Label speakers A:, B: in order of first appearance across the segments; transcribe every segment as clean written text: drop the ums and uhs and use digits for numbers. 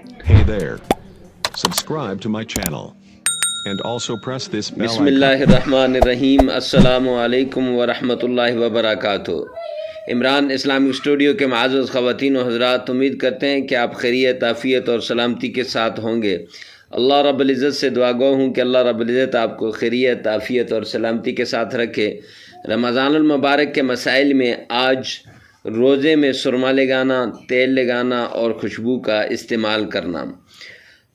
A: Hey there. Subscribe to my channel. And also press this bell icon.
B: बिस्मिल्लाहिर्रहमानिर्रहीम अस्सलामु अलैकुम वरहमतुल्लाहि वबरकातुहू। इमरान इस्लामिक स्टूडियो के माज़ूज़ ख़वातीन व हज़रात, उम्मीद करते हैं कि आप खैरियत, आफ़ियत और सलामती के साथ होंगे। अल्लाह रब्बुल इज़्ज़त से दुआ गो हूँ कि अल्लाह रब्बुल इज़्ज़त आपको खैरियत, आफ़ियत और सलामती के साथ रखे। रमज़ानुल मुबारक के मसाइल में आज रोज़े में सुरमा लगाना, तेल लगाना और खुशबू का इस्तेमाल करना।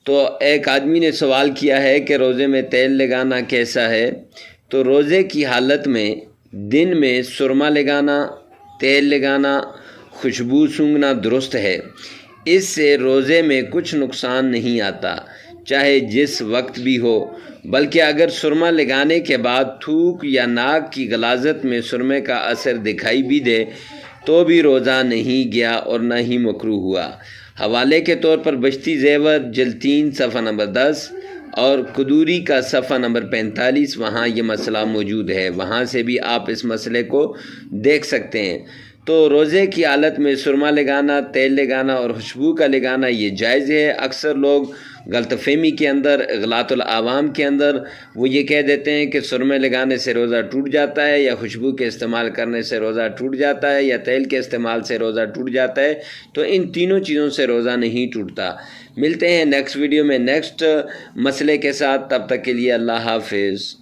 B: तो एक आदमी ने सवाल किया है कि रोज़े में तेल लगाना कैसा है। तो रोज़े की हालत में दिन में सुरमा लगाना, तेल लगाना, खुशबू सूंघना दुरुस्त है। इससे रोज़े में कुछ नुकसान नहीं आता, चाहे जिस वक्त भी हो। बल्कि अगर सुरमा लगाने के बाद थूक या नाक की गलाजत में सुरमे का असर दिखाई भी दे तो भी रोज़ा नहीं गया और न ही मकरूह हुआ। हवाले के तौर पर बश्ती ज़ेवर जिल्द 3 सफ़ा नंबर 10 और कुदूरी का सफ़ा नंबर 45, वहाँ ये मसला मौजूद है, वहाँ से भी आप इस मसले को देख सकते हैं। तो रोज़े की हालत में सुरमा लगाना, तेल लगाना और खुशबू का लगाना ये जायज़ है। अक्सर लोग गलतफ़हमी के अंदर, इग़लातुल आवाम के अंदर वो ये कह देते हैं कि सुरमे लगाने से रोज़ा टूट जाता है, या खुशबू के इस्तेमाल करने से रोज़ा टूट जाता है, या तेल के इस्तेमाल से रोज़ा टूट जाता है। तो इन तीनों चीज़ों से रोज़ा नहीं टूटता। मिलते हैं नेक्स्ट वीडियो में नेक्स्ट मसले के साथ, तब तक के लिए अल्लाह हाफ़िज़।